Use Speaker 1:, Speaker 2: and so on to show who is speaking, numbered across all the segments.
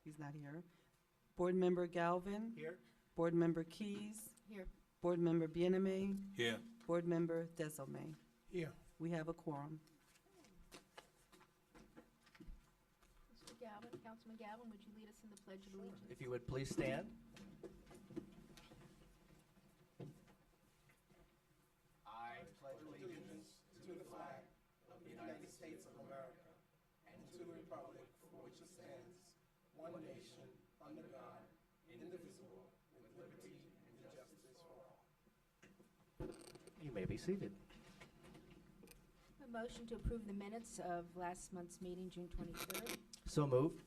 Speaker 1: He's not here. Board Member Galvin.
Speaker 2: Here.
Speaker 1: Board Member Keys.
Speaker 3: Here.
Speaker 1: Board Member Bieneme.
Speaker 2: Here.
Speaker 1: Board Member Desilme.
Speaker 2: Here.
Speaker 1: We have a quorum.
Speaker 3: Mr. Galvin, Councilman Galvin, would you lead us in the Pledge of Allegiance?
Speaker 2: If you would please stand. I pledge allegiance to the flag of the United States of America and to the republic for which it stands, one nation, under God, indivisible, with liberty and justice for all. You may be seated.
Speaker 3: A motion to approve the minutes of last month's meeting, June 23rd.
Speaker 2: So moved.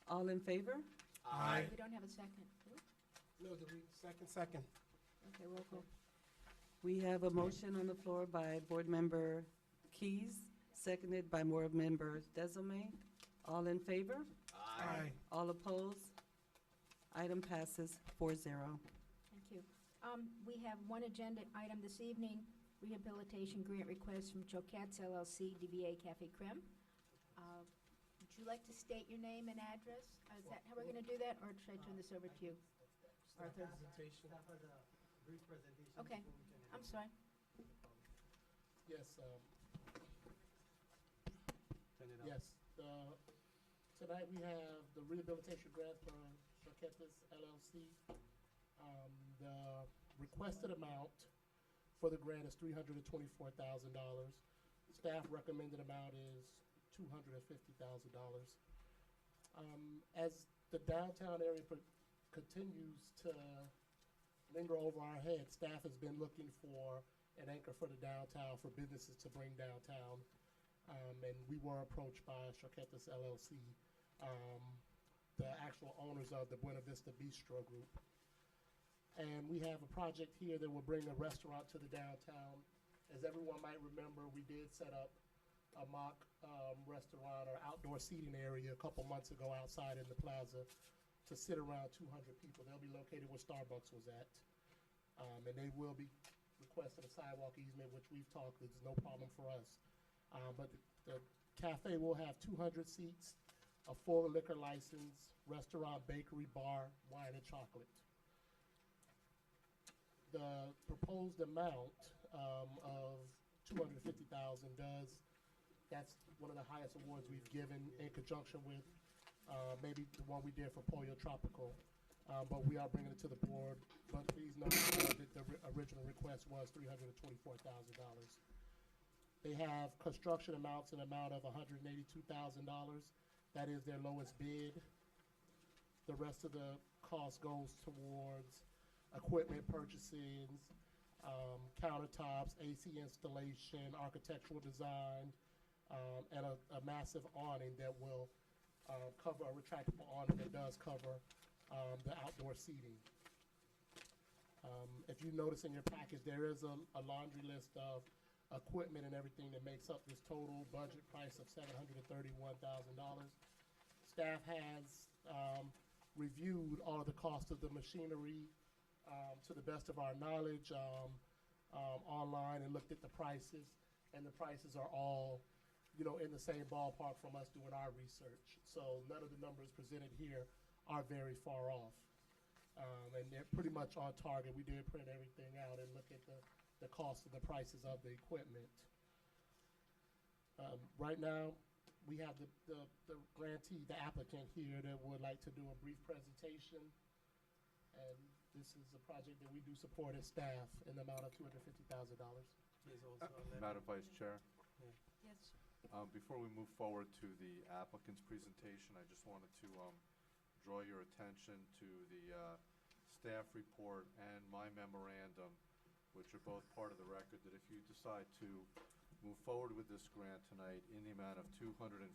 Speaker 1: All in favor?
Speaker 2: Aye.
Speaker 3: We don't have a second.
Speaker 4: No, second.
Speaker 3: Okay, roll call.
Speaker 1: We have a motion on the floor by Board Member Keys, seconded by Board Member Desilme. All in favor?
Speaker 4: Aye.
Speaker 1: All opposed? Item passes 4-0.
Speaker 3: Thank you. We have one agenda item this evening, rehabilitation grant request from Choquettes LLC, DBA Cafe Creme. Would you like to state your name and address? Is that how we're going to do that, or should I turn this over to you? Arthur?
Speaker 4: Presentation.
Speaker 3: Okay, I'm sorry.
Speaker 4: Yes, yes. Tonight we have the rehabilitation grant for Choquettes LLC. The requested amount for the grant is $324,000. Staff recommended amount is $250,000. As the downtown area continues to linger over our heads, staff has been looking for an anchor for the downtown, for businesses to bring downtown. And we were approached by Choquettes LLC, the actual owners of the Buena Vista Bistro Group. And we have a project here that will bring a restaurant to the downtown. As everyone might remember, we did set up a mock restaurant or outdoor seating area a couple months ago outside in the plaza to sit around 200 people. They'll be located where Starbucks was at. And they will be requesting a sidewalk easement, which we've talked, it's no problem for us. But the cafe will have 200 seats, a full liquor license, restaurant, bakery, bar, wine, and chocolate. The proposed amount of $250,000 that's one of the highest awards we've given in conjunction with maybe the one we did for Pollo Tropical. But we are bringing it to the board. But please note that the original request was $324,000. They have construction amounts in amount of $182,000. That is their lowest bid. The rest of the cost goes towards equipment purchasing, countertops, AC installation, architectural design, and a massive awning that will cover, a retractable awning that does cover the outdoor seating. If you notice in your package, there is a laundry list of equipment and everything that makes up this total budget price of $731,000. Staff has reviewed all of the cost of the machinery to the best of our knowledge online and looked at the prices, and the prices are all, you know, in the same ballpark from us doing our research. So none of the numbers presented here are very far off. And they're pretty much on target. We did print everything out and look at the cost of the prices of the equipment. Right now, we have the grantee, the applicant here that would like to do a brief presentation. And this is a project that we do support as staff in the amount of $250,000.
Speaker 5: Madam Vice Chair,
Speaker 3: Yes.
Speaker 5: before we move forward to the applicant's presentation, I just wanted to draw your attention to the staff report and my memorandum, which are both part of the record, that if you decide to move forward with this grant tonight in the amount of $250,000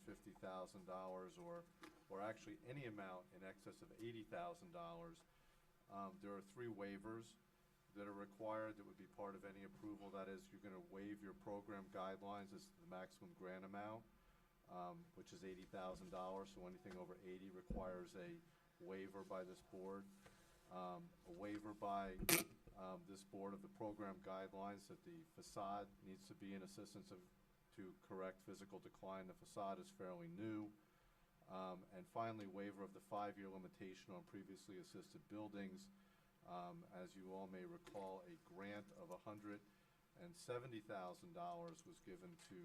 Speaker 5: or actually any amount in excess of $80,000, there are 3 waivers that are required that would be part of any approval. That is, you're going to waive your program guidelines as to the maximum grant amount, which is $80,000. So anything over 80 requires a waiver by this board. A waiver by this board of the program guidelines that the facade needs to be in assistance to correct physical decline. The facade is fairly new. And finally, waiver of the 5-year limitation on previously assisted buildings. As you all may recall, a grant of $170,000 was given to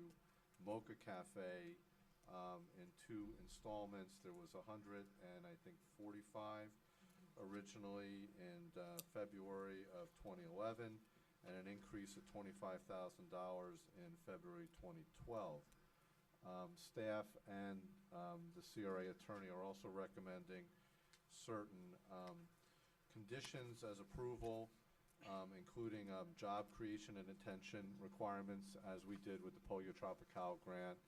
Speaker 5: Mocha Cafe in 2 installments. There was 100 and I think 45 originally in February of 2011, and an increase of $25,000 in February 2012. Staff and the CRA attorney are also recommending certain conditions as approval, including job creation and intention requirements, as we did with the Polio Tropical grant.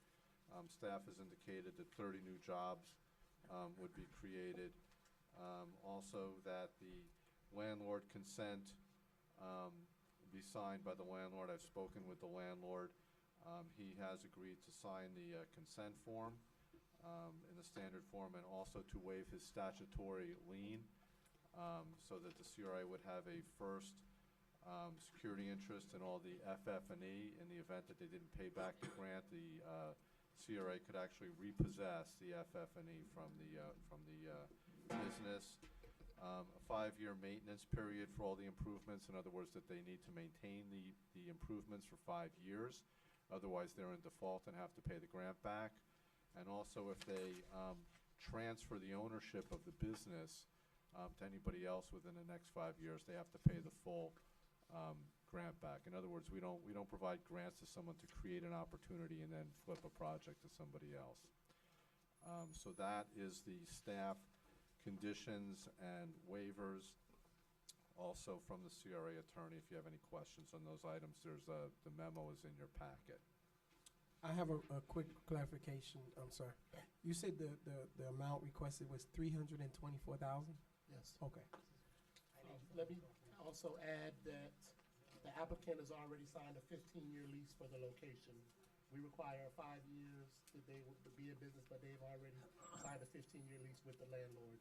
Speaker 5: Staff has indicated that 30 new jobs would be created. Also, that the landlord consent be signed by the landlord. I've spoken with the landlord. He has agreed to sign the consent form in the standard form, and also to waive his statutory lien, so that the CRA would have a first security interest in all the FF&E. In the event that they didn't pay back the grant, the CRA could actually repossess the FF&E from the business. A 5-year maintenance period for all the improvements. In other words, that they need to maintain the improvements for 5 years. Otherwise, they're in default and have to pay the grant back. And also, if they transfer the ownership of the business to anybody else within the next 5 years, they have to pay the full grant back. In other words, we don't provide grants to someone to create an opportunity and then flip a project to somebody else. So that is the staff conditions and waivers. Also from the CRA attorney, if you have any questions on those items, there's the memo is in your packet.
Speaker 2: I have a quick clarification. I'm sorry. You said the amount requested was $324,000?
Speaker 4: Yes.
Speaker 2: Okay.
Speaker 4: Let me also add that the applicant has already signed a 15-year lease for the location. We require 5 years that they would be in business, but they've already signed a 15-year lease with the landlord.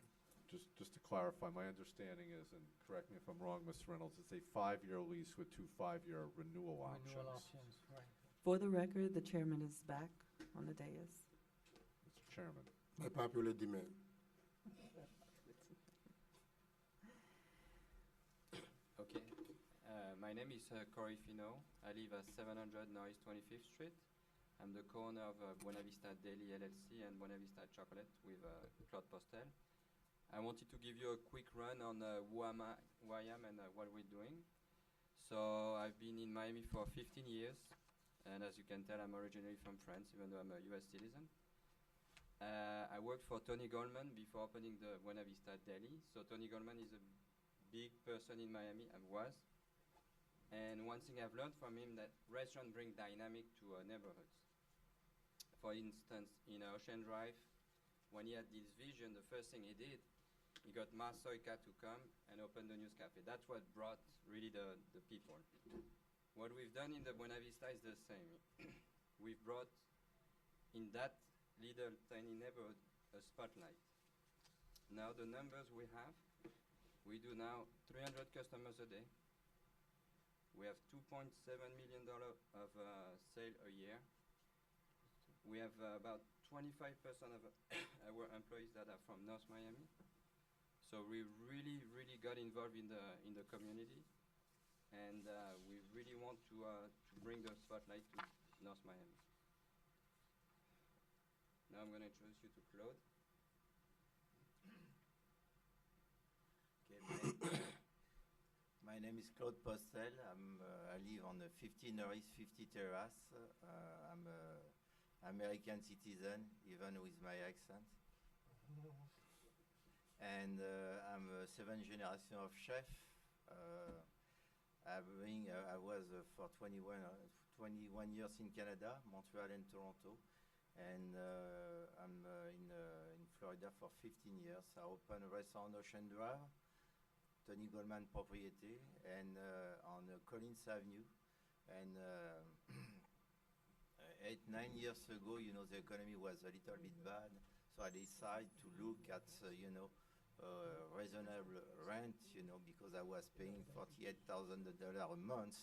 Speaker 5: Just to clarify, my understanding is, and correct me if I'm wrong, Mr. Reynolds, it's a 5-year lease with 2 5-year renewal options.
Speaker 6: Renewal options, right.
Speaker 1: For the record, the chairman is back on the dais.
Speaker 5: Mr. Chairman.
Speaker 7: By popular demand.
Speaker 6: Okay. My name is Corey Fino. I live at 700 North 25th Street. I'm the co-owner of Buena Vista Deli LLC and Buena Vista Chocolate with Claude Postel. I wanted to give you a quick run on who I am and what we're doing. So I've been in Miami for 15 years, and as you can tell, I'm originally from France, even though I'm a US citizen. I worked for Tony Goldman before opening the Buena Vista Deli. So Tony Goldman is a big person in Miami, and was. And one thing I've learned from him, that restaurants bring dynamic to neighborhoods. For instance, in Ocean Drive, when he had this vision, the first thing he did, he got Marsoika to come and open the news cafe. That's what brought really the people. What we've done in the Buena Vista is the same. We've brought in that little tiny neighborhood a spotlight. Now the numbers we have, we do now 300 customers a day. We have $2.7 million of sale a year. We have about 25% of our employees that are from North Miami. So we really, really got involved in the community, and we really want to bring the spotlight to North Miami. Now I'm going to introduce you to Claude.
Speaker 8: Okay, my name is Claude Postel. I live on the 50 Norris 50 Terrace. I'm an American citizen, even with my accent. And I'm a 7th generation of chef. I was for 21 years in Canada, Montreal and Toronto. And I'm in Florida for 15 years. I opened a restaurant on Ocean Drive, Tony Goldman propriety, and on Collins Avenue. And 8-9 years ago, the economy was a little bit bad. So I decided to look at, reasonable rent, because I was paying $48,000 a month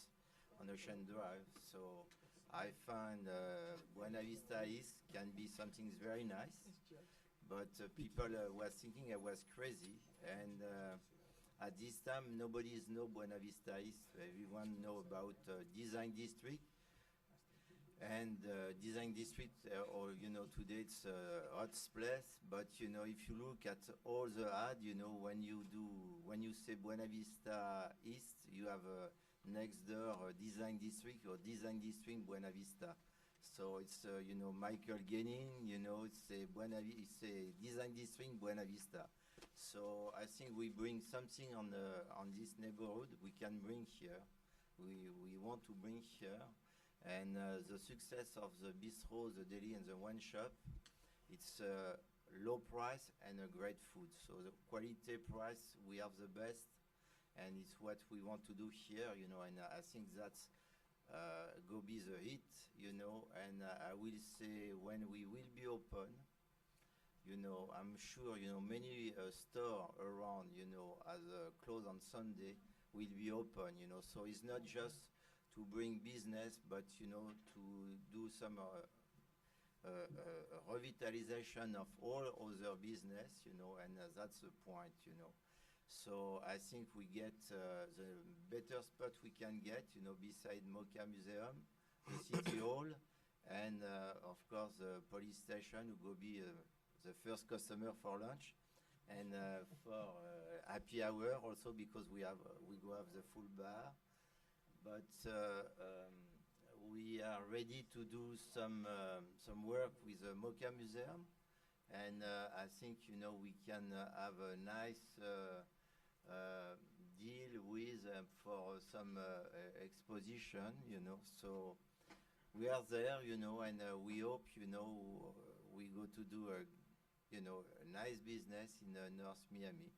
Speaker 8: on Ocean Drive. So I found Buena Vista East can be something very nice, but people was thinking I was crazy. And at this time, nobody know Buena Vista East. Everyone know about Design District. And Design District, or today it's hot place. But if you look at all the ad, when you say Buena Vista East, you have next door Design District or Design District Buena Vista. So it's Michael Genning, it's a Design District Buena Vista. So I think we bring something on this neighborhood we can bring here. We want to bring here. And the success of the bistro, the deli, and the wine shop, it's low price and a great food. So the quality price, we have the best, and it's what we want to do here, and I think that's go be the hit, and I will say when we will be open, I'm sure, many store around, as close on Sunday will be open, so it's not just to bring business, but to do some revitalization of all other business, and that's the point, So I think we get the better spot we can get, beside Mocha Museum, the City Hall, and of course the police station, who go be the first customer for lunch, and for happy hour also, because we go have the full bar. But we are ready to do some work with the Mocha Museum, and I think we can have a nice deal with for some exposition, So we are there, and we hope we go to do a nice business in North Miami.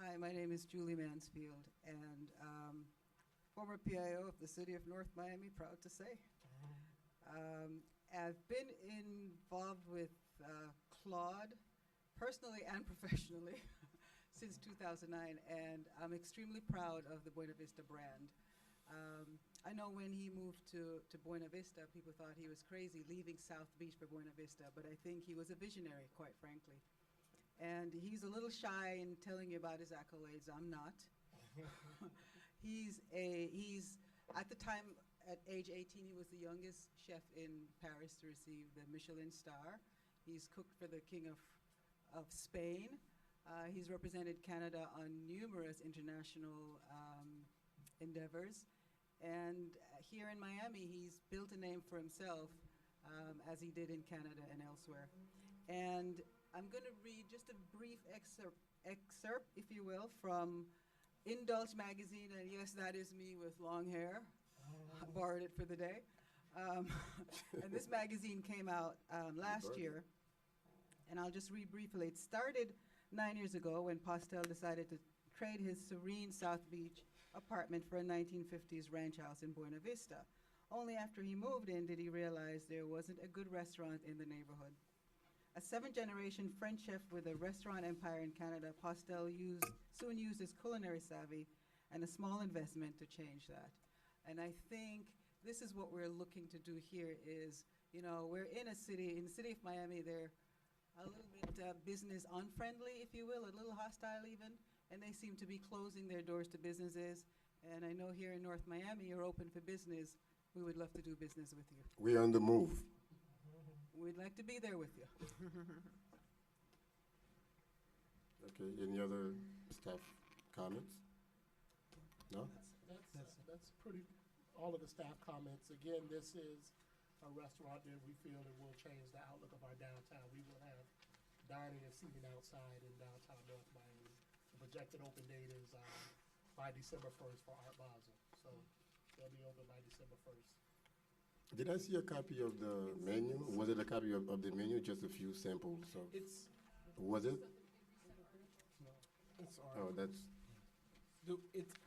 Speaker 1: Hi, my name is Julie Mansfield, and former PIO of the city of North Miami, proud to say. I've been involved with Claude, personally and professionally, since 2009, and I'm extremely proud of the Buena Vista brand. I know when he moved to Buena Vista, people thought he was crazy leaving South Beach for Buena Vista, but I think he was a visionary, quite frankly. And he's a little shy in telling you about his accolades. I'm not. He's at the time, at age 18, he was the youngest chef in Paris to receive the Michelin star. He's cooked for the King of Spain. He's represented Canada on numerous international endeavors. And here in Miami, he's built a name for himself, as he did in Canada and elsewhere. And I'm going to read just a brief excerpt, if you will, from Indulge magazine. And yes, that is me with long hair. I borrowed it for the day. And this magazine came out last year. And I'll just read briefly. It started 9 years ago when Postel decided to trade his serene South Beach apartment for a 1950s ranch house in Buena Vista. Only after he moved in did he realize there wasn't a good restaurant in the neighborhood. A seventh-generation French chef with a restaurant empire in Canada, Postel soon used his culinary savvy and a small investment to change that. And I think this is what we're looking to do here is, we're in the city of Miami, they're a little bit business unfriendly, if you will, a little hostile even, and they seem to be closing their doors to businesses. And I know here in North Miami, you're open for business. We would love to do business with you.
Speaker 7: We're on the move.
Speaker 1: We'd like to be there with you.
Speaker 7: Okay, any other staff comments? No?
Speaker 4: That's pretty, all of the staff comments. Again, this is a restaurant that we feel it will change the outlook of our downtown. We will have dining and seating outside in downtown North Miami. The projected open date is by December 1st for Art Basel. So they'll be open by December 1st.
Speaker 7: Did I see a copy of the menu? Was it a copy of the menu? Just a few samples of. Was it?
Speaker 2: No, it's art.
Speaker 7: Oh, that's.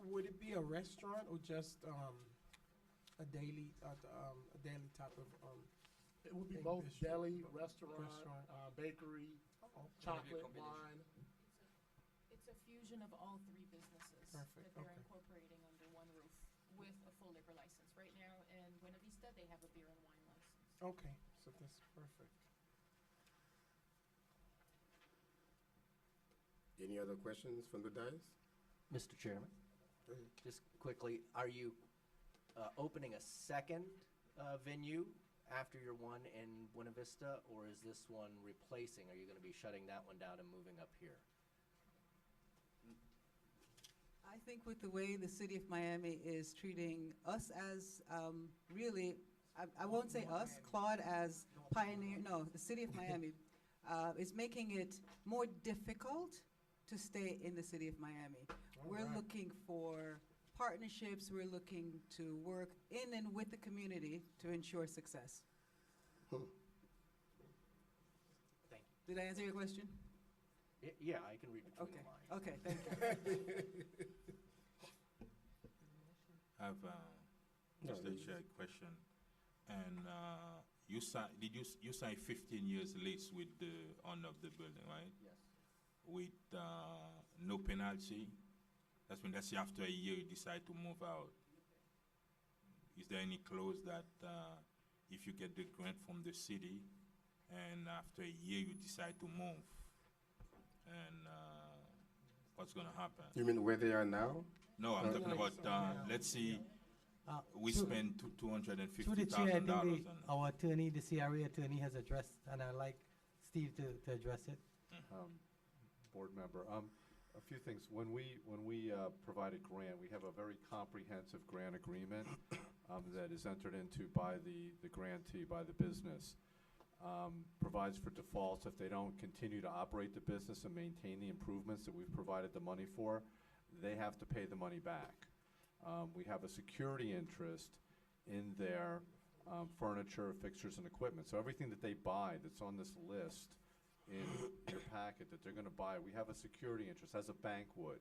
Speaker 2: Would it be a restaurant or just a daily type of?
Speaker 4: It would be
Speaker 2: Big
Speaker 4: both
Speaker 2: bistro.
Speaker 4: deli, restaurant,
Speaker 2: Restaurant.
Speaker 4: Bakery, chocolate, wine.
Speaker 9: It's a fusion of all three businesses
Speaker 2: Perfect,
Speaker 9: that they're
Speaker 2: okay.
Speaker 9: incorporating under one roof. with a full liquor license. Right now in Buena Vista, they have a beer and wine license.
Speaker 2: Okay, so that's perfect.
Speaker 7: Any other questions from the dais?
Speaker 10: Mr. Chairman,
Speaker 7: Go ahead.
Speaker 10: just quickly, are you opening a second venue after your one in Buena Vista, or is this one replacing? Are you going to be shutting that one down and moving up here?
Speaker 1: I think with the way the city of Miami is treating us as, really, I won't say us, Claude as pioneer, no, the city of Miami is making it more difficult to stay in the city of Miami. We're
Speaker 2: right.
Speaker 1: looking for partnerships, we're looking to work in and with the community to ensure success.
Speaker 10: Thank you.
Speaker 1: Did I answer your question?
Speaker 10: Yeah, I can read between
Speaker 1: Okay,
Speaker 10: the lines.
Speaker 1: okay, thank you.
Speaker 11: I have just a shared question. And you sign 15 years lease with the owner of the building, right?
Speaker 10: Yes.
Speaker 11: With no penalty. That's after a year you decide to move out. Is there any clause that if you get the grant from the city and after a year you decide to move, and what's going to happen?
Speaker 7: You mean where they are now?
Speaker 11: No, I'm talking about, let's see, we spend
Speaker 12: Through the
Speaker 11: $250,000
Speaker 12: chair, I think
Speaker 11: on
Speaker 12: our attorney, the CRA attorney, has addressed, and I'd like Steve to address it.
Speaker 5: Board member, a few things. When we provide a grant, we have a very comprehensive grant agreement that is entered into by the grantee, by the business. Provides for defaults if they don't continue to operate the business and maintain the improvements that we've provided the money for, they have to pay the money back. We have a security interest in their furniture, fixtures, and equipment. So everything that they buy that's on this list in your packet that they're going to buy, we have a security interest, as a bank would.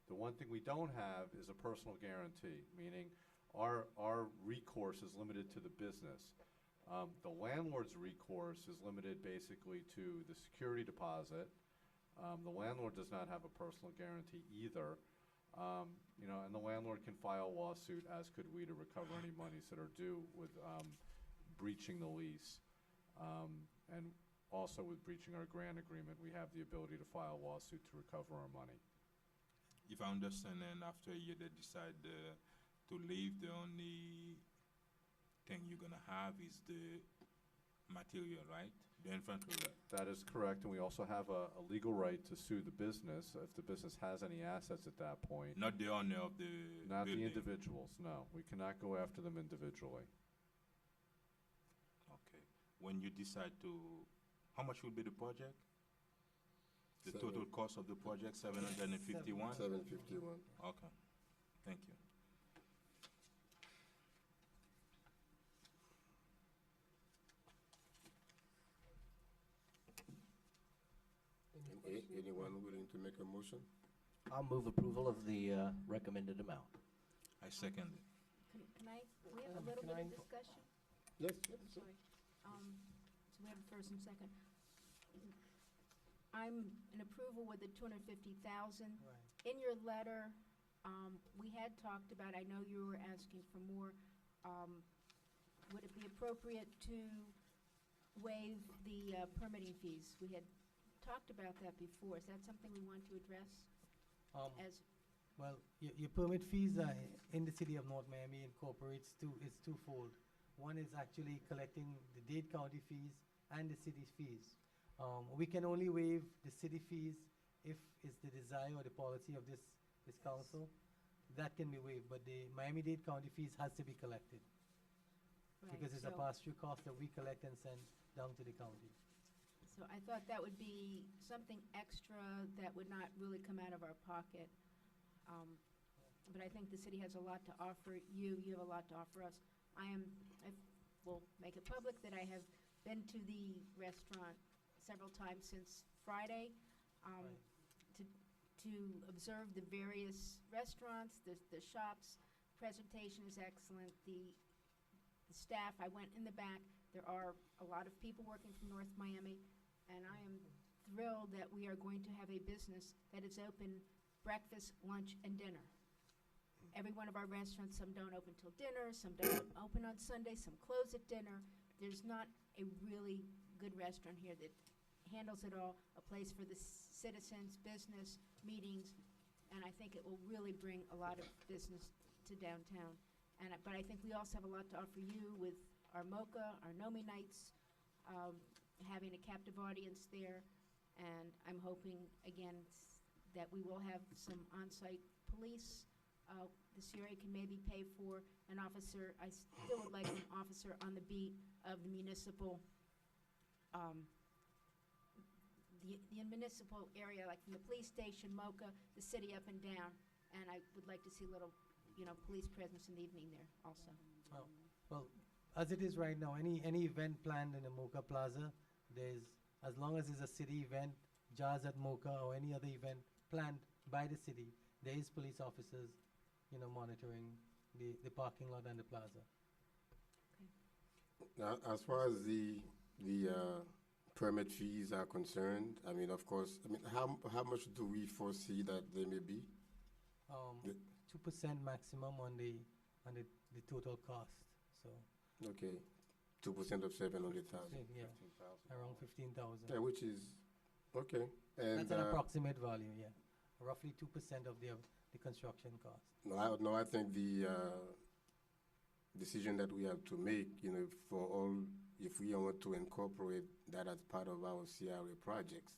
Speaker 5: The one thing we don't have is a personal guarantee, meaning our recourse is limited to the business. The landlord's recourse is limited basically to the security deposit. The landlord does not have a personal guarantee either. And the landlord can file a lawsuit, as could we, to recover any monies that are due with breaching the lease. And also with breaching our grant agreement, we have the ability to file a lawsuit to recover our money.
Speaker 11: If I understand, and after a year they decide to leave, the only thing you're gonna have is the material, right? The inventory.
Speaker 5: That is correct, and we also have a legal right to sue the business if the business has any assets at that point.
Speaker 11: Not the owner of the
Speaker 5: Not the
Speaker 11: building.
Speaker 5: individuals, no. We cannot go after them individually.
Speaker 11: Okay. When you decide to, how much will be the project? The total cost of the project, 751?
Speaker 7: 751.
Speaker 11: Okay, thank you.
Speaker 7: Anyone willing to make a motion?
Speaker 10: I'll move approval of the recommended amount.
Speaker 11: I second it.
Speaker 3: Can I, we have a little bit of discussion?
Speaker 7: Yes.
Speaker 3: Sorry. So we have a first and second. I'm in approval with the 250,000. In your letter, we had talked about, I know you were asking for more, would it be appropriate to waive the permitting fees? We had talked about that before. Is that something we want to address as?
Speaker 12: Well, your permit fees in the city of North Miami incorporates it's twofold. One is actually collecting the Dade County fees and the city's fees. We can only waive the city fees if it's the desire or the policy of this council. That can be waived, but the Miami-Dade County fees has to be collected.
Speaker 3: Right,
Speaker 12: Because it's a
Speaker 3: so-
Speaker 12: pass-through cost that we collect and send down to the county.
Speaker 3: So I thought that would be something extra that would not really come out of our pocket. But I think the city has a lot to offer you. You have a lot to offer us. I will make it public that I have been to the restaurant several times since Friday to observe the various restaurants, the shops. Presentation is excellent. The staff, I went in the back. There are a lot of people working from North Miami, and I am thrilled that we are going to have a business that is open breakfast, lunch, and dinner every one of our restaurants, some don't open till dinner, some don't open on Sunday, some close at dinner. There's not a really good restaurant here that handles it all, a place for the citizens, business, meetings, and I think it will really bring a lot of business to downtown. But I think we also have a lot to offer you with our MOCA, our NOMI nights, having a captive audience there, and I'm hoping, again, that we will have some on-site police. The CRA can maybe pay for an officer. I still would like an officer on the beat of the municipal, the municipal area, like from the police station, MOCA, the city up and down, and I would like to see a little, police presence in the evening there also.
Speaker 12: Well, as it is right now, any event planned in the MOCA Plaza, as long as it's a city event, Jazz at MOCA or any other event planned by the city, there is police officers, monitoring the parking lot and the plaza.
Speaker 7: Now, as far as the permit fees are concerned, I mean, of course, how much do we foresee that they may be?
Speaker 12: 2% maximum on the total cost. So.
Speaker 7: Okay, 2% of 700,000.
Speaker 12: Yeah, around 15,000.
Speaker 7: Yeah, which is okay. And
Speaker 12: that's an approximate value. Yeah, roughly 2% of the construction cost.
Speaker 7: No, I think the decision that we have to make, for all, if we want to incorporate that as part of our CRA projects,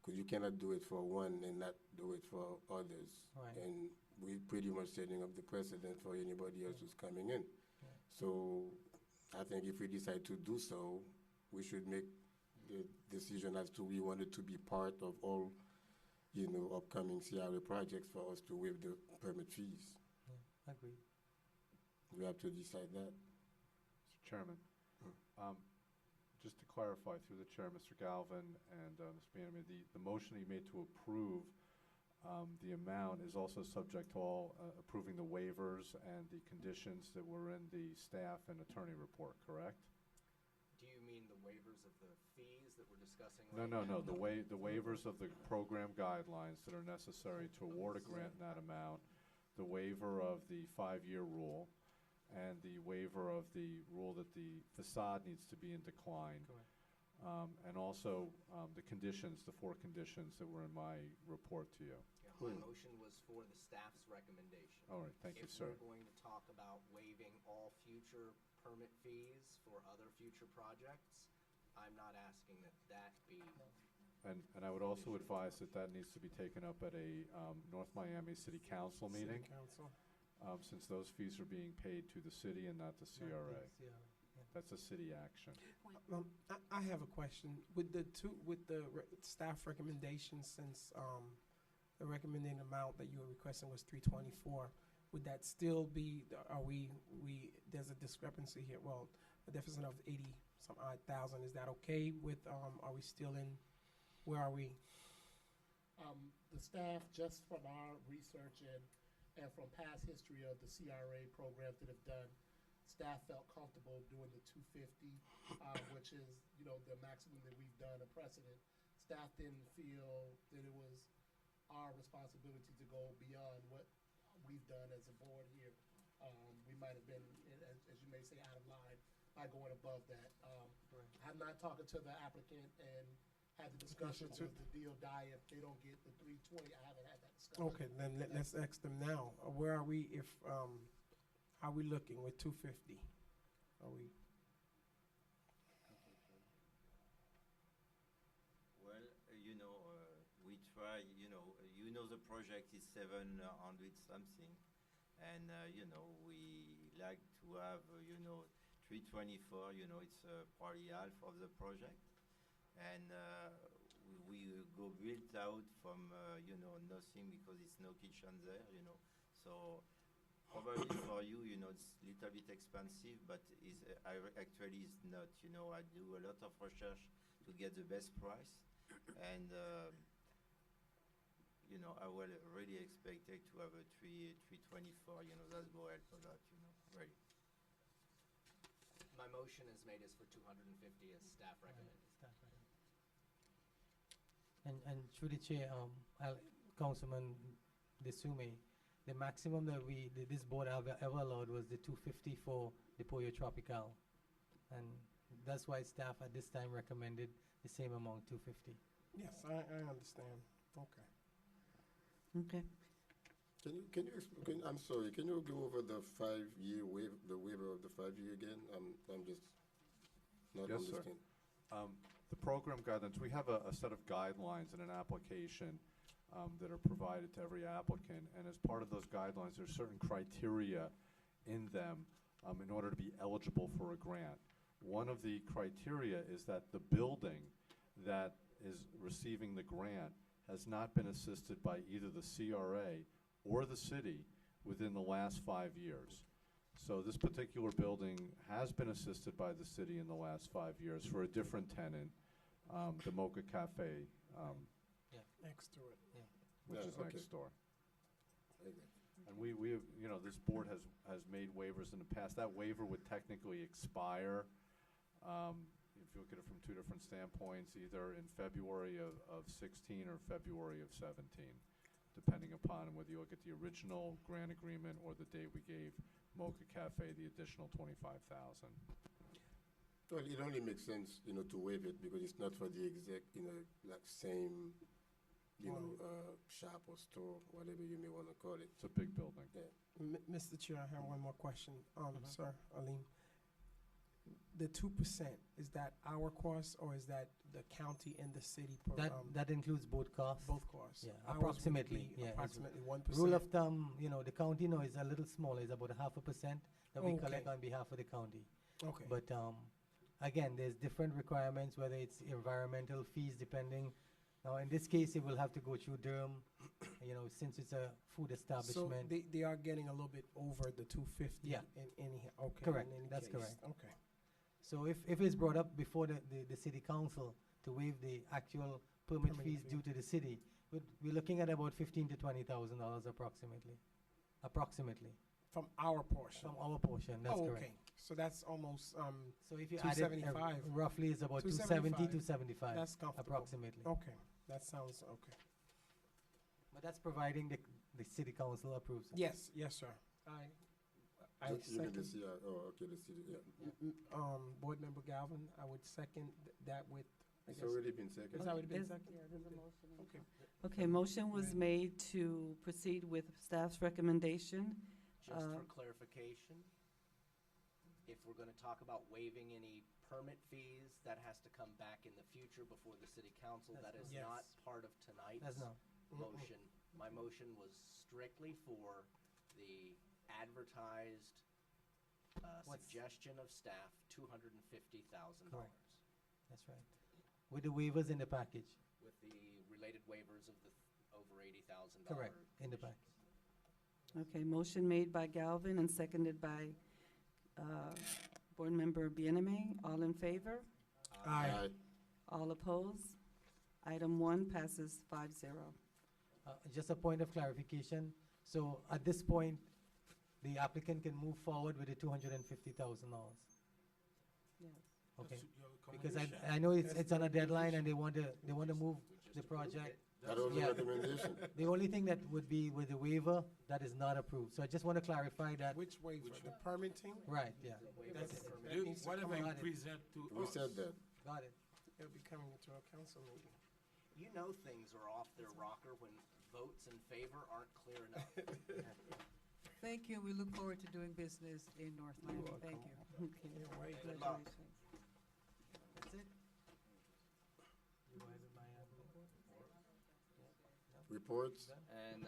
Speaker 7: because you cannot do it for one and not do it for others.
Speaker 12: Right.
Speaker 7: And we're pretty much setting up the precedent for anybody else who's coming in.
Speaker 12: Yeah.
Speaker 7: So I think if we decide to do so, we should make the decision as to we want it to be part of all, upcoming CRA projects for us to waive the permit fees.
Speaker 12: Yeah, agreed.
Speaker 7: We have to decide that.
Speaker 5: Mr. Chairman, just to clarify through the chair, Mr. Galvin and Ms. Bannerman, the motion you made to approve the amount is also subject to all approving the waivers and the conditions that were in the staff and attorney report, correct?
Speaker 10: Do you mean the waivers of the fees that we're discussing
Speaker 5: No,
Speaker 10: right now?
Speaker 5: the waivers of the program guidelines that are necessary to award a grant in that amount, the waiver of the 5-year rule, and the waiver of the rule that the facade needs to be in decline.
Speaker 12: Correct.
Speaker 5: And also the conditions, the 4 conditions that were in my report to you.
Speaker 10: Yeah, my motion was for the staff's recommendation.
Speaker 5: All right, thank you, sir.
Speaker 10: If we're going to talk about waiving all future permit fees for other future projects, I'm not asking that be.
Speaker 5: And I would also advise that needs to be taken up at a North Miami City Council meeting.
Speaker 2: City Council.
Speaker 5: Since those fees are being paid to the city and not the CRA.
Speaker 12: Yeah.
Speaker 5: That's a city action.
Speaker 2: I have a question. With the staff recommendations, since the recommended amount that you were requesting was 324, would that still be? There's a discrepancy here. Well, a deficit of 80-some odd thousand. Is that okay with? Are we still in? Where are we?
Speaker 4: The staff, just from our research and from past history of the CRA programs that have done, staff felt comfortable doing the 250, which is, the maximum that we've done, a precedent. Staff didn't feel that it was our responsibility to go beyond what we've done as a board here. We might have been, as you may say, out of line by going above that.
Speaker 12: Right.
Speaker 4: I'm not talking to the applicant and had the discussion, does the deal die if they don't get the 320? I haven't had that discussion.
Speaker 2: Okay, then let's ask them now. Where are we? How are we looking with 250? Are we?
Speaker 8: Well, we try, the project is 700 something, and, we like to have, 324, it's probably half of the project. And we go built out from, nothing because it's no kitchen there, So probably for you, it's a little bit expensive, but actually it's not, I do a lot of research to get the best price. And, I will really expect it to have a 324, that's go ahead for that, ready.
Speaker 10: My motion is made as for 250 as staff recommended.
Speaker 12: Staff recommended. And through the chair, Councilman Desume, the maximum that this board ever allowed was the 250 for the Pollo Tropical. And that's why staff at this time recommended the same amount, 250.
Speaker 2: Yes, I understand. Okay.
Speaker 1: Okay.
Speaker 7: I'm sorry, can you go over the 5-year waiver of the 5-year again? I'm just not
Speaker 5: Yes, sir.
Speaker 7: understanding.
Speaker 5: The program guidelines, we have a set of guidelines in an application that are provided to every applicant, and as part of those guidelines, there's certain criteria in them in order to be eligible for a grant. One of the criteria is that the building that is receiving the grant has not been assisted by either the CRA or the city within the last 5 years. So this particular building has been assisted by the city in the last 5 years for a different tenant, the Mocha Cafe,
Speaker 2: Next to it.
Speaker 5: which
Speaker 7: Yeah,
Speaker 5: is
Speaker 7: okay.
Speaker 5: next door.
Speaker 7: Okay.
Speaker 5: And we have, this board has made waivers in the past. That waiver would technically expire, if you look at it from two different standpoints, either in February of 16 or February of 17, depending upon whether you look at the original grant agreement or the date we gave Mocha Cafe the additional $25,000.
Speaker 7: Well, it only makes sense, to waive it because it's not for the exact, like same, shop or store, whatever you may want to call it.
Speaker 5: It's a big building.
Speaker 7: Yeah.
Speaker 2: Mr. Chair, I have one more question. Sir, Alim, the 2%, is that our cost or is that the county and the city?
Speaker 12: That includes both costs.
Speaker 2: Both costs?
Speaker 12: Yeah,
Speaker 2: Ours would
Speaker 12: approximately.
Speaker 2: be
Speaker 12: Yeah,
Speaker 2: approximately 1%?
Speaker 12: rule of thumb, the county is a little smaller. It's about 0.5% that we collect
Speaker 2: Okay.
Speaker 12: on behalf of the county.
Speaker 2: Okay.
Speaker 12: But again, there's different requirements, whether it's environmental fees depending. Now, in this case, it will have to go through Durham, since it's a food
Speaker 2: So
Speaker 12: establishment.
Speaker 2: they are getting a little bit over the 250
Speaker 12: Yeah.
Speaker 2: in any, okay.
Speaker 12: Correct.
Speaker 2: in any
Speaker 12: That's
Speaker 2: case.
Speaker 12: correct.
Speaker 2: Okay.
Speaker 12: So if it's brought up before the city council to waive the actual permit
Speaker 2: Permit
Speaker 12: fees
Speaker 2: fee.
Speaker 12: due to the city, we're looking at about $15,000 to $20,000 approximately,
Speaker 2: From our portion?
Speaker 12: from our portion, that's
Speaker 2: Oh,
Speaker 12: correct.
Speaker 2: okay. So that's almost,
Speaker 12: So if you add it,
Speaker 2: 275.
Speaker 12: roughly it's about
Speaker 2: 275.
Speaker 12: 270 to 75
Speaker 2: that's comfortable.
Speaker 12: approximately.
Speaker 2: Okay, that sounds okay.
Speaker 12: But that's providing the city council approves it.
Speaker 2: Yes, sir. I
Speaker 7: You mean the
Speaker 2: second,
Speaker 7: okay, the city, yeah.
Speaker 2: Board Member Galvin, I would second that with, I
Speaker 7: It's
Speaker 2: guess.
Speaker 7: already been seconded.
Speaker 2: It's already been
Speaker 1: There's-
Speaker 2: seconded? Okay.
Speaker 1: Okay, motion was made to proceed with staff's recommendation.
Speaker 10: Just for clarification, if we're gonna talk about waiving any permit fees, that has to come back in the future before the city council.
Speaker 12: That's
Speaker 10: That is
Speaker 2: Yes.
Speaker 10: not part of tonight's
Speaker 12: That's no.
Speaker 10: motion. My motion was strictly for the advertised
Speaker 12: What's-
Speaker 10: suggestion of staff, $250,000.
Speaker 12: Correct. That's right. With the waivers in the package.
Speaker 10: With the related waivers of the over $80,000.
Speaker 12: Correct, in the package.
Speaker 1: Okay, motion made by Galvin and seconded by Board Member Bieneme. All in favor?
Speaker 2: Aye.
Speaker 1: All opposed? Item 1 passes 5-0.
Speaker 12: Just a point of clarification. So at this point, the applicant can move forward with the $250,000.
Speaker 1: Yes.
Speaker 12: Okay? Because I know it's on a deadline and they want to move the project.
Speaker 7: That was the
Speaker 12: Yeah.
Speaker 7: recommendation.
Speaker 12: The only thing that would be with the waiver, that is not approved. So I just want to clarify that.
Speaker 2: Which waiver, the permitting?
Speaker 12: Right, yeah.
Speaker 2: That needs to come
Speaker 12: Got
Speaker 2: out.
Speaker 12: it.
Speaker 11: present to
Speaker 7: We said that.
Speaker 12: Got it.
Speaker 2: It'll be coming into a council meeting.
Speaker 10: You know things are off their rocker when votes in favor aren't clear enough.
Speaker 1: Thank you. We look forward to doing business in North Miami. Thank you. Okay.
Speaker 2: Yeah, right.
Speaker 10: Good luck.
Speaker 1: Congratulations.
Speaker 12: That's it?
Speaker 7: Reports?
Speaker 6: And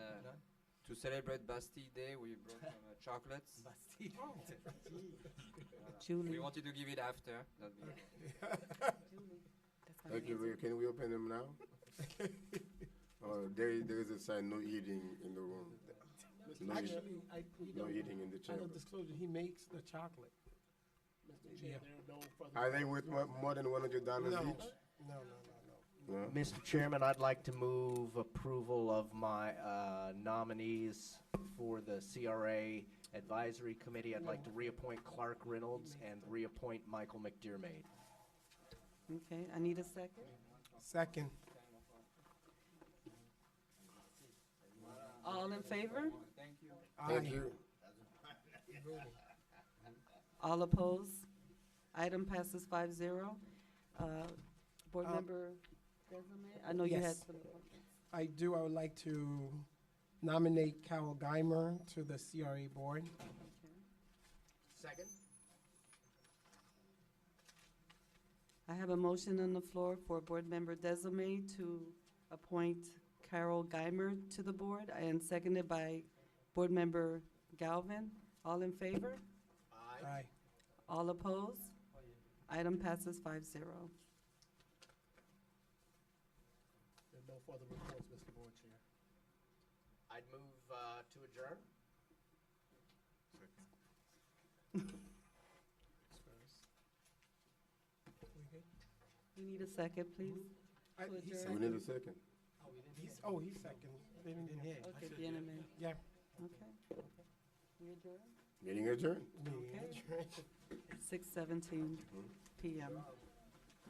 Speaker 6: to celebrate Bastille Day, we brought some chocolates.
Speaker 12: Bastille.
Speaker 1: Julie.
Speaker 6: We wanted to give it after. Not before.
Speaker 1: That's my
Speaker 7: Thank you.
Speaker 1: answer.
Speaker 7: Can we open them now? There is a sign, no eating in the room. No eating.
Speaker 2: Actually,
Speaker 7: No eating in the
Speaker 2: out
Speaker 7: chamber.
Speaker 2: of disclosure, he makes the chocolate.
Speaker 4: Mr. Chair, there are no further.
Speaker 7: Are they worth more than $100
Speaker 2: No.
Speaker 7: each?
Speaker 2: No.
Speaker 7: No?
Speaker 10: Mr. Chairman, I'd like to move approval of my nominees for the CRA Advisory Committee. I'd like to reappoint Clark Reynolds and reappoint Michael McDermott.
Speaker 1: Okay, I need a second.
Speaker 2: Second.
Speaker 1: All in favor?
Speaker 6: Thank you.
Speaker 7: Thank
Speaker 2: Aye.
Speaker 7: you.
Speaker 1: All opposed? Item passes 5-0. Board Member Desilme, I know you had
Speaker 2: yes.
Speaker 1: some appointments.
Speaker 2: I do. I would like to nominate Carol Geimer to the CRA board.
Speaker 10: Second?
Speaker 1: I have a motion on the floor for Board Member Desilme to appoint Carol Geimer to the board, and seconded by Board Member Galvin. All in favor?
Speaker 2: Aye.
Speaker 1: All opposed? Item passes 5-0.
Speaker 4: There are no further reports, Mr. Board Chair.
Speaker 10: I'd move to adjourn.
Speaker 1: We need a second, please.
Speaker 2: I-
Speaker 1: To
Speaker 2: he
Speaker 1: adjourn.
Speaker 7: So we need a second.
Speaker 2: He's second. They didn't hear.
Speaker 1: Okay, Bieneme.
Speaker 2: Yeah.
Speaker 1: Okay. We adjourn?
Speaker 7: Meeting adjourned.
Speaker 2: Meeting adjourned.
Speaker 1: 6:17 PM.